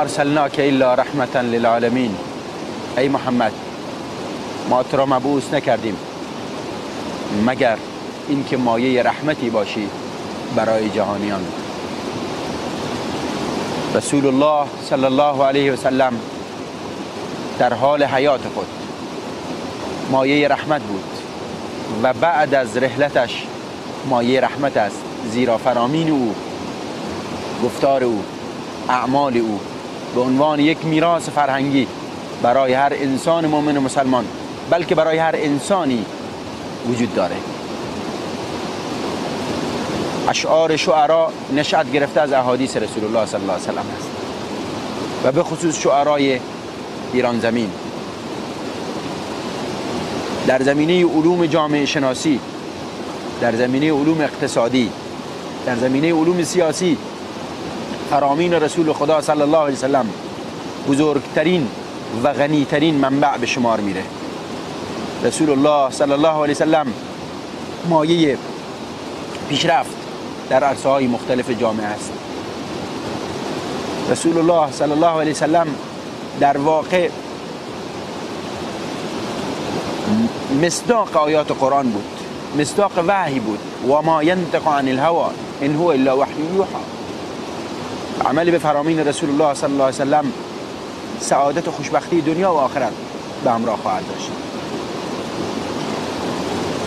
ما ارسلناک الا رحمتا للعالمین. ای محمد، ما تو را مبعوث نکردیم مگر اینکه مایه رحمتی باشی برای جهانیان. رسول الله صلی الله علیه و سلم در حال حیات خود مایه رحمت بود و بعد از رحلتش مایه رحمت است، زیرا فرامین او، گفتار او، اعمال او به عنوان یک میراث فرهنگی برای هر انسان مؤمن و مسلمان، بلکه برای هر انسانی وجود داره. اشعار شعرا نشأت گرفته از احادیث رسول الله صلی الله علیه و سلم است و به خصوص شعرای ایران زمین. در زمینه علوم جامعه شناسی، در زمینه علوم اقتصادی، در زمینه علوم سیاسی، فرامین رسول خدا صلی الله علیه و سلم بزرگترین و غنیترین منبع به شمار میره. رسول الله صلی الله علیه و سلم مایه پیشرفت در عرصه‌های مختلف جامعه است. رسول الله صلی الله علیه و سلم در واقع مصداق آیات قرآن بود، مصداق وحی بود. و ما ینطق عن الهوى ان هو الا وحی یوحى. عمل به فرامین رسول الله صلی الله علیه و سلم سعادت و خوشبختی دنیا و آخرت به همراه خواهد داشت.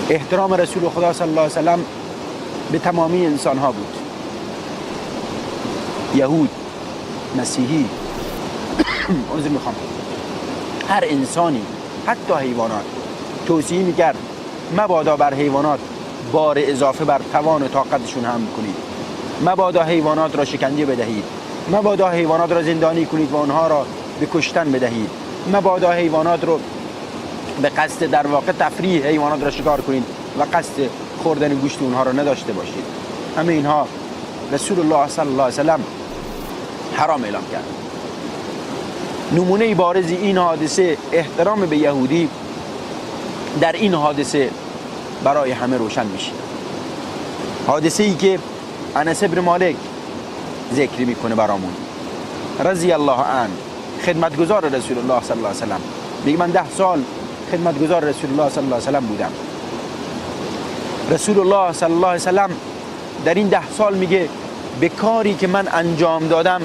احترام رسول خدا صلی الله علیه و سلم به تمامی انسان ها بود، یهود، مسیحی، عذر میخوام، هر انسانی، حتی حیوانات. توصیه میکرد مبادا بر حیوانات بار اضافه بر توان و طاقتشون حمل کنید، مبادا حیوانات را شکنجه بدهید، مبادا حیوانات را زندانی کنید و آنها را به کشتن بدهید، مبادا حیوانات رو به قصد در واقع تفریح حیوانات را شکار کنید و قصد خوردن گوشت اونها را نداشته باشید. همه اینها رسول الله صلی الله علیه و سلم حرام اعلام کرد. نمونه بارزی این حادثه احترام به یهودی در این حادثه برای همه روشن میشه. حادثه ای که انس بن مالک ذکر میکنه برامون رضی الله عنه، خدمتگزار رسول الله صلی الله علیه و سلم. میگه من 10 سال خدمتگزار رسول الله صلی الله علیه و سلم بودم. رسول الله صلی الله علیه و سلم در این 10 سال میگه به کاری که من انجام دادم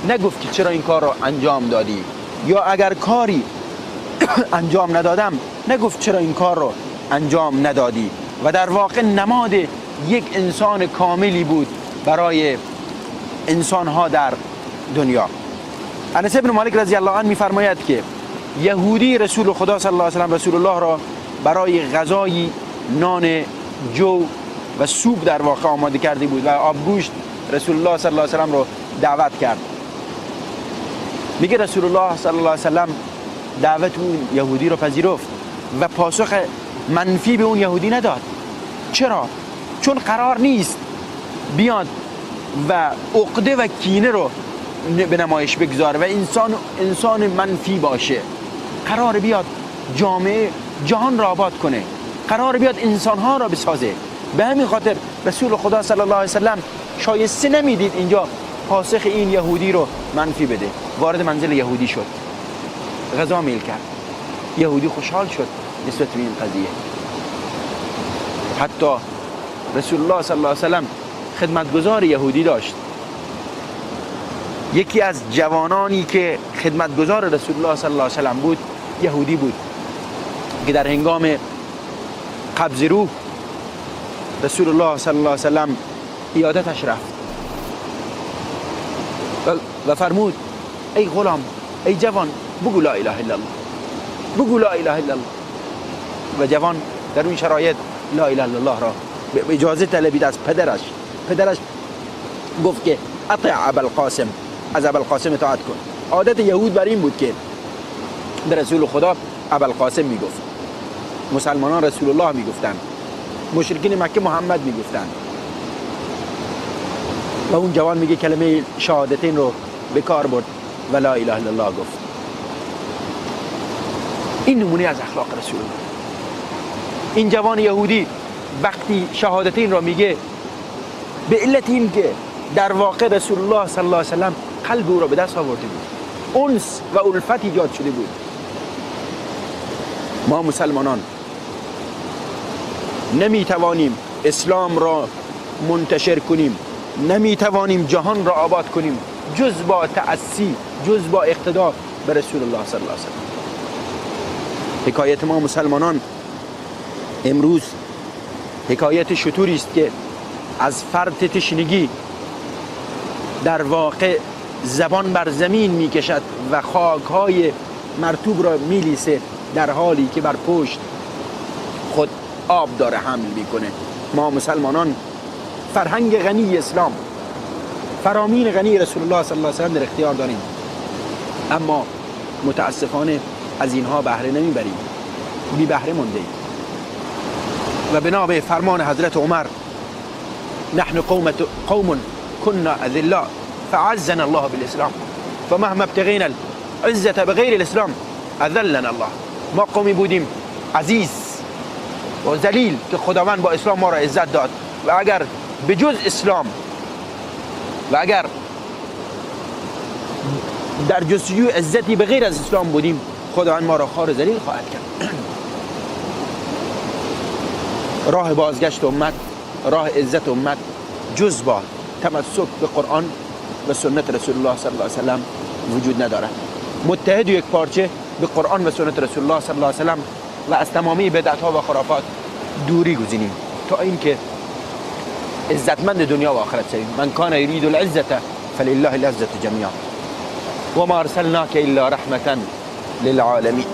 نگفت که چرا این کار رو انجام دادی، یا اگر کاری انجام ندادم نگفت چرا این کار رو انجام ندادی. و در واقع نماد یک انسان کاملی بود برای انسانها در دنیا. انس بن مالک رضی الله عنه میفرماید که یهودی رسول خدا صلی الله علیه و سلم رسول الله را برای غذای نان جو و سوپ در واقع آماده کرده بود و آبگوشت رسول الله صلی الله علیه و سلم رو دعوت کرد. میگه رسول الله صلی الله علیه و سلم دعوت اون یهودی رو پذیرفت و پاسخ منفی به اون یهودی نداد. چرا؟ چون قرار نیست بیاد و عقده و کینه رو به نمایش بگذاره و انسان منفی باشه. قرار بیاد جامعه جهان را آباد کنه، قرار بیاد انسانها را بسازه. به همین خاطر رسول خدا صلی الله علیه و سلم شایسته نمیدید اینجا پاسخ این یهودی رو منفی بده. وارد منزل یهودی شد، غذا میل کرد. یهودی خوشحال شد نسبت به این قضیه. حتی رسول الله صلی الله علیه و سلم خدمتگزار یهودی داشت. یکی از جوانانی که خدمتگزار رسول الله صلی الله علیه و سلم بود یهودی بود که در هنگام قبض روح رسول الله صلی الله علیه و سلم عیادتش رفت و فرمود ای غلام، ای جوان، بگو لا اله الا الله، بگو لا اله الا الله. و جوان در این شرایط لا اله الا الله را به اجازه طلبید از پدرش. پدرش گفت که اطع ابوالقاسم، از ابوالقاسم اطاعت کن. عادت یهود بر این بود که به رسول خدا ابوالقاسم میگفت، مسلمانان رسول الله میگفتند، مشرکین مکه محمد میگفتند. و اون جوان میگه کلمه شهادتین رو به کار برد و لا اله الا الله گفت. این نمونه از اخلاق رسول الله. این جوان یهودی وقتی شهادتین را میگه به علت این که در واقع رسول الله صلی الله علیه و سلم قلب او را به دست آورده بود، انس و الفت ایجاد شده بود. ما مسلمانان نمیتوانیم اسلام را منتشر کنیم، نمیتوانیم جهان را آباد کنیم جز با تأسی، جز با اقتدا به رسول الله صلی الله علیه وسلم. حکایت ما مسلمانان امروز حکایت شطوری است که از فرط تشنگی در واقع زبان بر زمین میکشد و خاکهای مرطوب را میلیسه، در حالی که بر پشت خود آب داره حمل میکنه. ما مسلمانان فرهنگ غنی اسلام، فرامین غنی رسول الله صلی الله علیه وسلم در اختیار داریم، اما متاسفانه از اینها بهره نمیبریم، بی بهره مونده ایم. و بنا به فرمان حضرت عمر نحن قوم كنا اذلاء فعزنا الله بالاسلام فمهما ابتغينا العزة بغیر الاسلام اذلنا الله. ما قومی بودیم عزیز و ذلیل که خداوند با اسلام ما را عزت داد، و اگر بجز اسلام و اگر در جستجوی عزتی بغیر از اسلام بودیم، خداوند ما را خوار و ذلیل خواهد کرد. راه بازگشت امت، راه عزت امت جز با تمسک به قرآن و سنت رسول الله صلی الله علیه وسلم وجود ندارد. متحد و یک پارچه به قرآن و سنت رسول الله صلی الله علیه وسلم و از تمامی بدعت ها و خرافات دوری گزینیم تا اینکه عزتمند دنیا و آخرت شویم. من کان یرید العزة فلله العزة جمیعا و ما ارسلناک الا رحمة للعالمین.